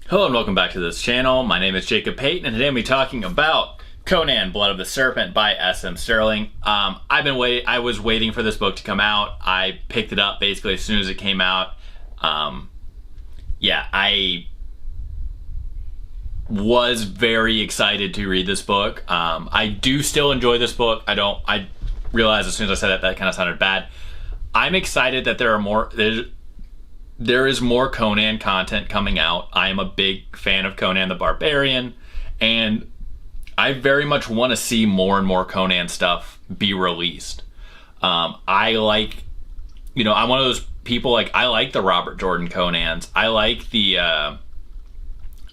Hello and welcome back to this channel. My name is Jacob Payton and today I'm going to be talking about Conan, Blood of the Serpent by S.M. Stirling. I was waiting for this book to come out. I picked it up basically as soon as it came out. I was very excited to read this book. I do still enjoy this book. I realized as soon as I said that kind of sounded bad. I'm excited that there is more Conan content coming out. I am a big fan of Conan the Barbarian, and I very much want to see more and more Conan stuff be released. I'm one of those people, I like the Robert Jordan Conans. I like the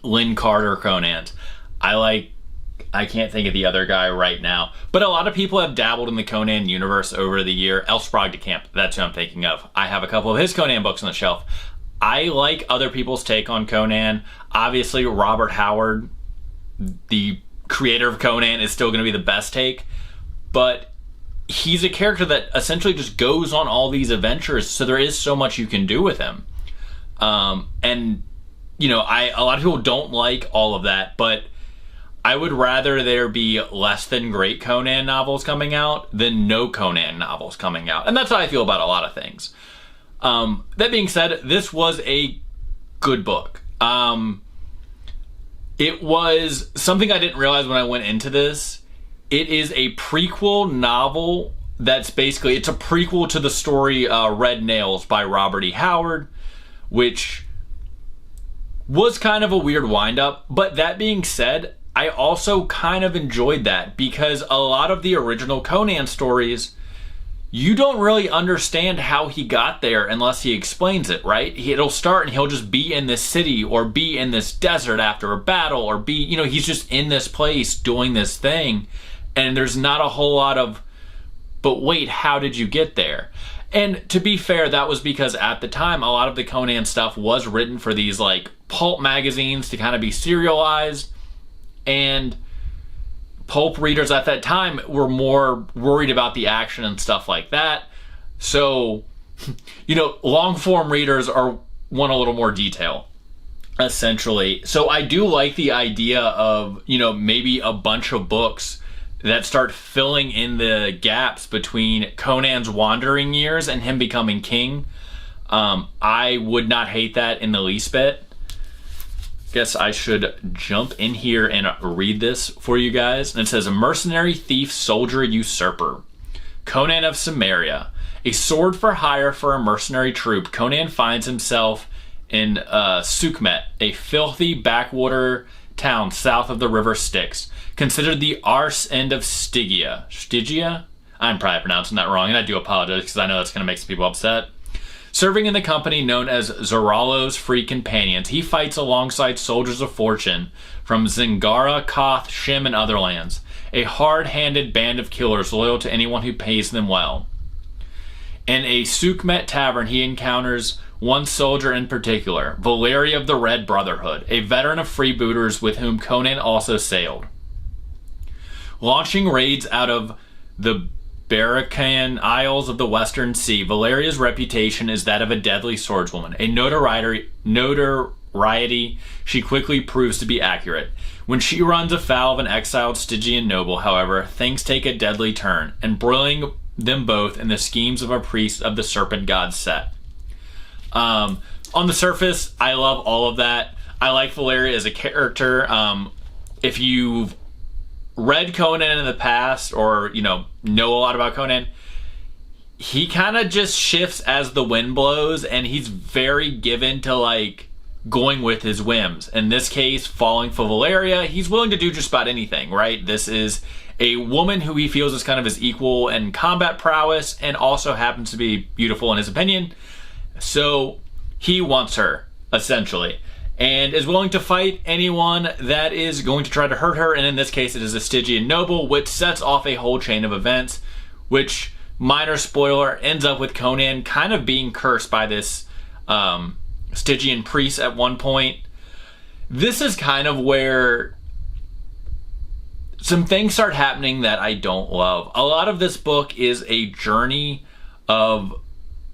Lynn Carter Conans. I can't think of the other guy right now, but a lot of people have dabbled in the Conan universe over the year. L. Sprague de Camp, that's who I'm thinking of. I have a couple of his Conan books on the shelf. I like other people's take on Conan. Obviously, Robert Howard, the creator of Conan, is still going to be the best take, but he's a character that essentially just goes on all these adventures, so there is so much you can do with him. A lot of people don't like all of that, but I would rather there be less than great Conan novels coming out than no Conan novels coming out. And that's how I feel about a lot of things. That being said, this was a good book. It was something I didn't realize when I went into this. It is a prequel novel it's a prequel to the story Red Nails by Robert E. Howard, which was kind of a weird wind-up. But that being said, I also kind of enjoyed that because a lot of the original Conan stories, you don't really understand how he got there unless he explains it, right? It'll start and he'll just be in this city or be in this desert after a battle or he's just in this place doing this thing. And there's not a whole lot of, but wait, how did you get there? And to be fair, that was because at the time, a lot of the Conan stuff was written for these pulp magazines to kind of be serialized. And pulp readers at that time were more worried about the action and stuff like that. So, long form readers want a little more detail, essentially. So I do like the idea of, maybe a bunch of books that start filling in the gaps between Conan's wandering years and him becoming king. I would not hate that in the least bit. Guess I should jump in here and read this for you guys. And it says, a mercenary, thief, soldier, usurper. Conan of Samaria. A sword for hire for a mercenary troop, Conan finds himself in Sukhmet, a filthy backwater town south of the river Styx, considered the arse end of Stygia. Stygia? I'm probably pronouncing that wrong, and I do apologize because I know that's going to make some people upset. Serving in the company known as Zoralo's Free Companions, he fights alongside soldiers of fortune from Zingara, Koth, Shem, and other lands, a hard-handed band of killers loyal to anyone who pays them well. In a Sukhmet tavern, he encounters one soldier in particular, Valeria of the Red Brotherhood, a veteran of freebooters with whom Conan also sailed. Launching raids out of the Barakan Isles of the Western Sea, Valeria's reputation is that of a deadly swordswoman, a notoriety she quickly proves to be accurate. When she runs afoul of an exiled Stygian noble, however, things take a deadly turn, embroiling them both in the schemes of a priest of the Serpent god Set. On the surface, I love all of that. I like Valeria as a character. If you've read Conan in the past or know a lot about Conan, he kind of just shifts as the wind blows, and he's very given to going with his whims. In this case, falling for Valeria, he's willing to do just about anything, right? This is a woman who he feels is kind of his equal in combat prowess and also happens to be beautiful in his opinion, so he wants her, essentially, and is willing to fight anyone that is going to try to hurt her. And in this case, it is a Stygian noble, which sets off a whole chain of events, which, minor spoiler, ends up with Conan kind of being cursed by this Stygian priest at one point. This is kind of where some things start happening that I don't love. A lot of this book is a journey of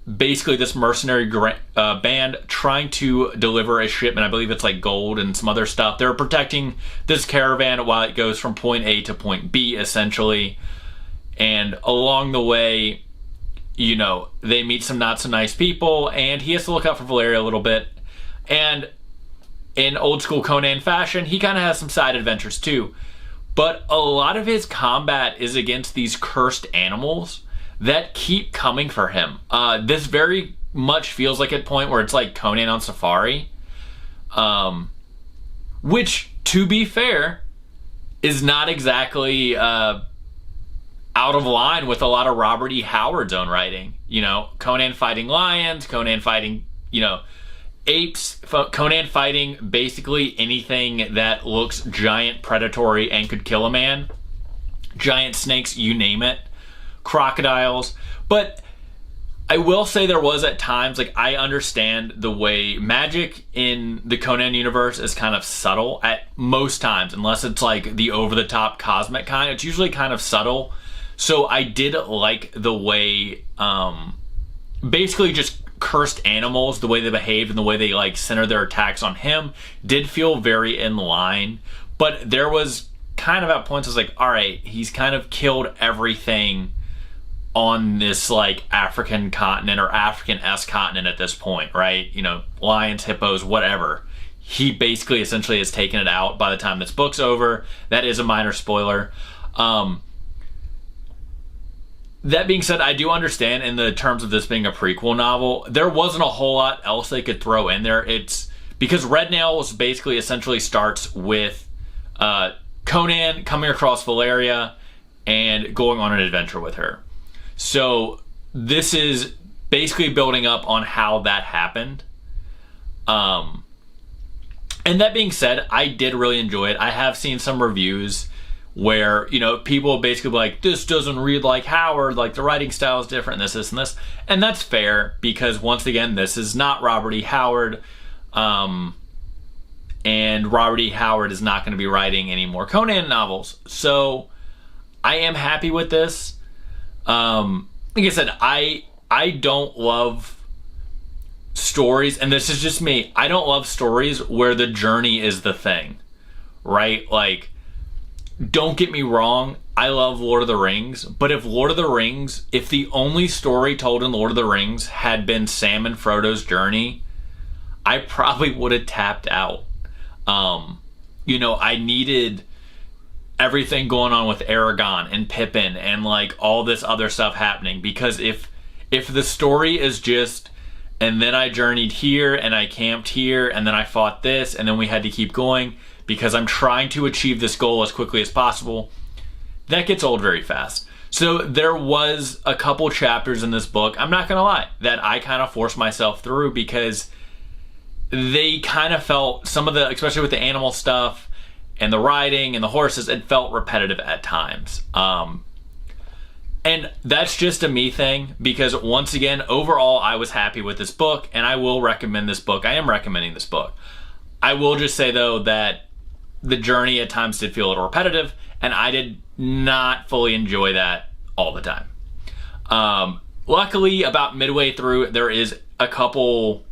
basically this mercenary band trying to deliver a shipment. I believe it's like gold and some other stuff. They're protecting this caravan while it goes from point A to point B, essentially. And along the way, you know, they meet some not so nice people, and he has to look out for Valeria a little bit. And in old school Conan fashion, he kind of has some side adventures too. But a lot of his combat is against these cursed animals that keep coming for him. This very much feels like a point where it's like Conan on safari. Which, to be fair, is not exactly out of line with a lot of Robert E. Howard's own writing. You know, Conan fighting lions, Conan fighting, you know, apes, Conan fighting basically anything that looks giant, predatory, and could kill a man. Giant snakes, you name it. Crocodiles. But I will say there was at times, like, I understand the way magic in the Conan universe is kind of subtle at most times, unless it's like the over-the-top cosmic kind. It's usually kind of subtle. So I did like the way, basically just cursed animals, the way they behaved and the way they like center their attacks on him did feel very in line. But there was kind of at points I was like, all right, he's kind of killed everything on this like African continent or African-esque continent at this point, right? You know, lions, hippos, whatever. He basically essentially has taken it out by the time this book's over. That is a minor spoiler. That being said, I do understand in the terms of this being a prequel novel, there wasn't a whole lot else they could throw in there. It's because Red Nails basically essentially starts with Conan coming across Valeria and going on an adventure with her. So this is basically building up on how that happened. And that being said, I did really enjoy it. I have seen some reviews where, you know, people basically like, this doesn't read like Howard, like the writing style is different, this, and this. And that's fair, because once again, this is not Robert E. Howard. And Robert E. Howard is not going to be writing any more Conan novels. So I am happy with this. Like I said, I don't love stories, and this is just me, I don't love stories where the journey is the thing, right? Like, don't get me wrong, I love Lord of the Rings, but if the only story told in Lord of the Rings had been Sam and Frodo's journey, I probably would have tapped out. You know, I needed everything going on with Aragon and Pippin and like all this other stuff happening, because if the story is just, and then I journeyed here and I camped here and then I fought this and then we had to keep going because I'm trying to achieve this goal as quickly as possible, that gets old very fast. So there was a couple chapters in this book, I'm not gonna lie, that I kind of forced myself through because they kind of felt, some of the, especially with the animal stuff and the riding and the horses, it felt repetitive at times. And that's just a me thing, because once again, overall, I was happy with this book and I will recommend this book. I am recommending this book. I will just say though that the journey at times did feel a little repetitive, and I did not fully enjoy that all the time. Luckily, about midway through, there is a couple,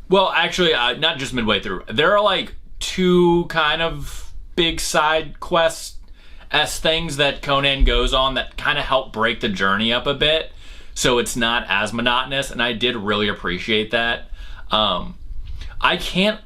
well, actually, not just midway through. There are like two kind of big side quests as things that Conan goes on that kind of help break the journey up a bit, so it's not as monotonous, and I did really appreciate that. I can't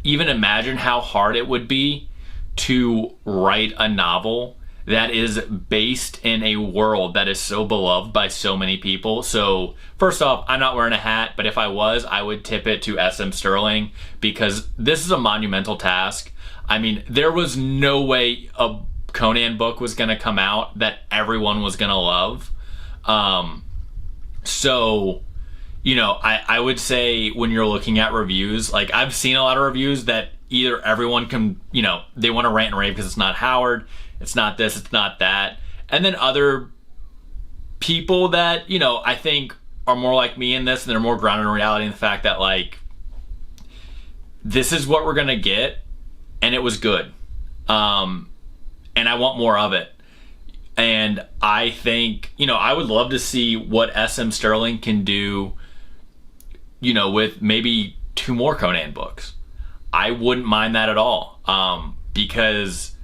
even imagine how hard it would be to write a novel that is based in a world that is so beloved by so many people. So first off, I'm not wearing a hat, but if I was, I would tip it to S.M. Stirling, because this is a monumental task. I mean, there was no way a Conan book was going to come out that everyone was going to love. So, you know, I would say when you're looking at reviews, like I've seen a lot of reviews that either everyone can, you know, they want to rant and rave because it's not Howard, it's not this, it's not that. And then other people that, you know, I think are more like me in this, and they're more grounded in reality, in the fact that like, this is what we're going to get, and it was good. And I want more of it. And I think, I would love to see what SM Stirling can do, with maybe 2 more Conan books. I wouldn't mind that at all. Because,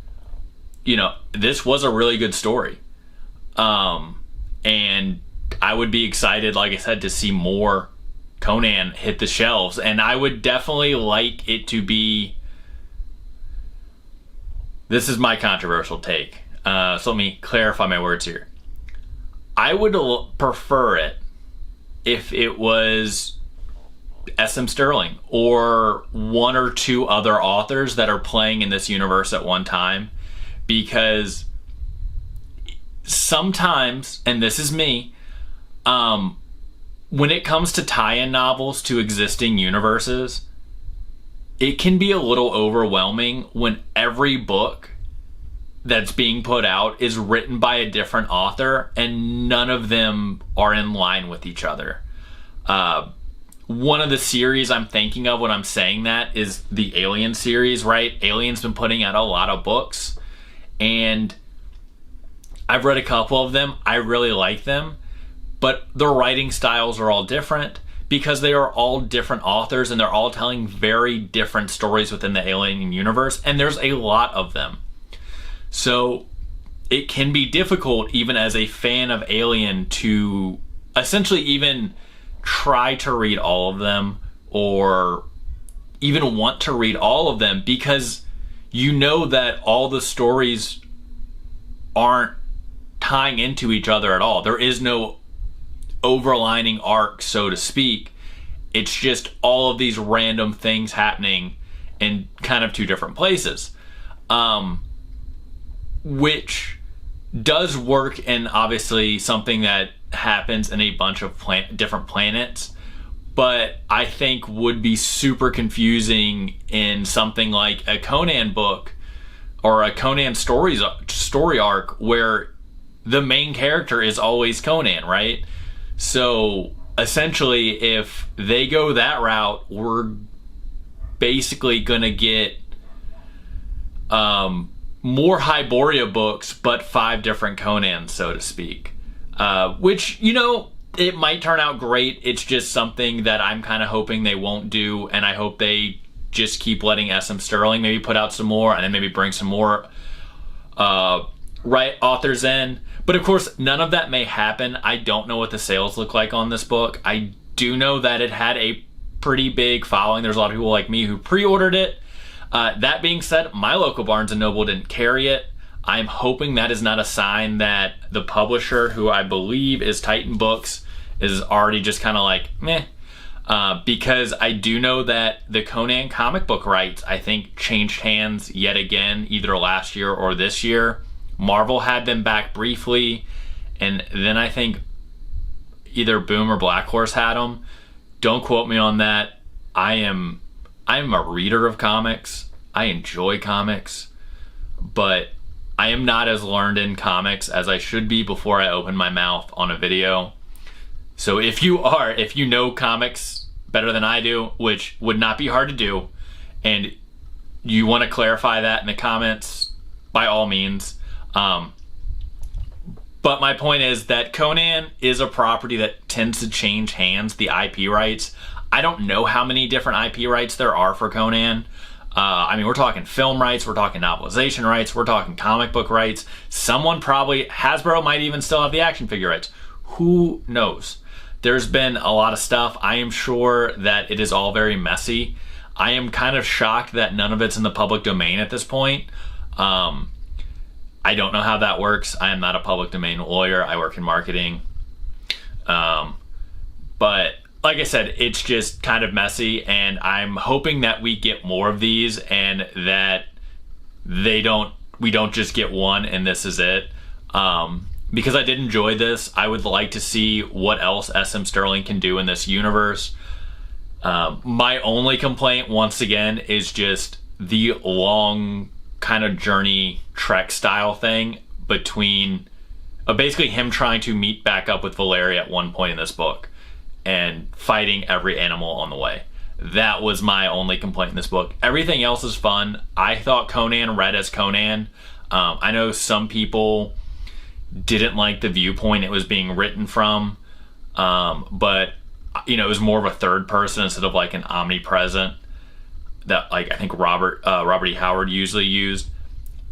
this was a really good story. And I would be excited, like I said, to see more Conan hit the shelves. And I would definitely like it to be... This is my controversial take. So let me clarify my words here. I would prefer it if it was SM Stirling or 1 or 2 other authors that are playing in this universe at one time, because sometimes, and this is me, when it comes to tie-in novels to existing universes, it can be a little overwhelming when every book that's being put out is written by a different author and none of them are in line with each other. One of the series I'm thinking of when I'm saying that is the Alien series, right? Alien's been putting out a lot of books, and I've read a couple of them. I really like them, but the writing styles are all different because they are all different authors and they're all telling very different stories within the Alien universe, and there's a lot of them. So it can be difficult, even as a fan of Alien, to essentially even try to read all of them or even want to read all of them, because that all the stories aren't tying into each other at all. There is no overlining arc, so to speak. It's just all of these random things happening in kind of 2 different places. Which does work, and obviously something that happens in a bunch of different planets, but I think would be super confusing in something like a Conan book or a Conan story arc where the main character is always Conan, right? So essentially, if they go that route, we're basically gonna get more Hyboria books, but 5 different Conans, so to speak. Which, it might turn out great. It's just something that I'm kind of hoping they won't do, and I hope they just keep letting SM Stirling maybe put out some more, and then maybe bring some more authors in. But of course, none of that may happen. I don't know what the sales look like on this book. I do know that it had a pretty big following. There's a lot of people like me who pre-ordered it. That being said, my local Barnes & Noble didn't carry it. I'm hoping that is not a sign that the publisher, who I believe is Titan Books, is already just kind of like, meh. Because I do know that the Conan comic book rights, I think, changed hands yet again, either last year or this year. Marvel had them back briefly, and then I think either Boom or Black Horse had them. Don't quote me on that. I'm a reader of comics. I enjoy comics, but I am not as learned in comics as I should be before I open my mouth on a video. So if you know comics better than I do, which would not be hard to do, and you want to clarify that in the comments, by all means. But my point is that Conan is a property that tends to change hands, the IP rights. I don't know how many different IP rights there are for Conan. We're talking film rights, we're talking novelization rights, we're talking comic book rights. Hasbro might even still have the action figure rights. Who knows? There's been a lot of stuff. I am sure that it is all very messy. I am kind of shocked that none of it's in the public domain at this point. I don't know how that works. I am not a public domain lawyer. I work in marketing. But like I said, it's just kind of messy, and I'm hoping that we get more of these and that we don't just get one and this is it. Because I did enjoy this. I would like to see what else SM Stirling can do in this universe. My only complaint, once again, is just the long kind of journey trek style thing between basically him trying to meet back up with Valeria at one point in this book and fighting every animal on the way. That was my only complaint in this book. Everything else is fun. I thought Conan read as Conan. I know some people didn't like the viewpoint it was being written from. But you know, it was more of a third person instead of like an omnipresent that like I think Robert E. Howard usually used.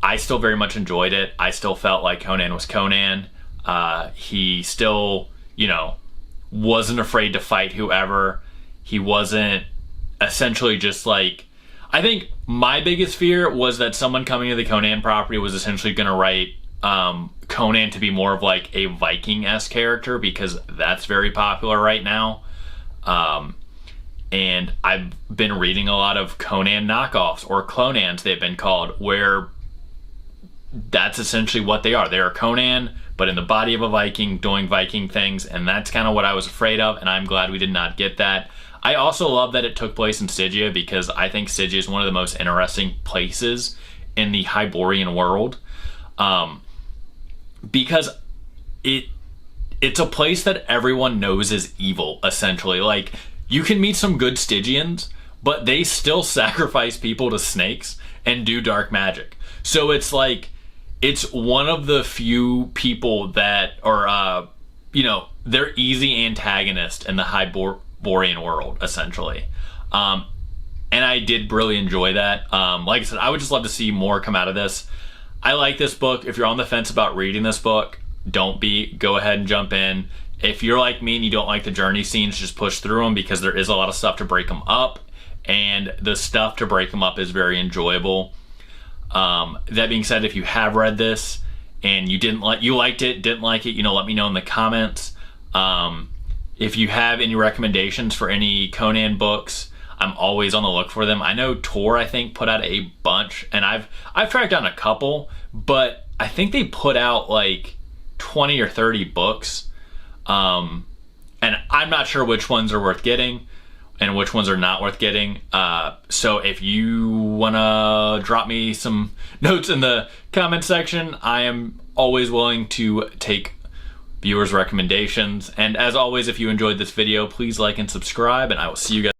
I still very much enjoyed it. I still felt like Conan was Conan. He still, you know, wasn't afraid to fight whoever. He wasn't essentially just like, I think my biggest fear was that someone coming to the Conan property was essentially going to write Conan to be more of like a Viking-esque character, because that's very popular right now. And I've been reading a lot of Conan knockoffs, or Clonans they've been called, where that's essentially what they are. They are Conan, but in the body of a Viking, doing Viking things, and that's kind of what I was afraid of, and I'm glad we did not get that. I also love that it took place in Stygia, because I think Stygia is one of the most interesting places in the Hyborian world, because it's a place that everyone knows is evil, essentially. Like, you can meet some good Stygians, but they still sacrifice people to snakes and do dark magic. So it's like, it's one of the few people that are, you know, they're easy antagonist in the Hyborian world, essentially. And I did really enjoy that. Like I said, I would just love to see more come out of this. I like this book. If you're on the fence about reading this book, don't be. Go ahead and jump in. If you're like me and you don't like the journey scenes, just push through them, because there is a lot of stuff to break them up, and the stuff to break them up is very enjoyable. That being said, if you have read this and you liked it, didn't like it, you know, let me know in the comments. If you have any recommendations for any Conan books, I'm always on the look for them. I know Tor, I think, put out a bunch, and I've tracked down a couple, but I think they put out like 20 or 30 books. And I'm not sure which ones are worth getting and which ones are not worth getting. So if you want to drop me some notes in the comment section, I am always willing to take viewers' recommendations. And as always, if you enjoyed this video, please like and subscribe, and I will see you guys.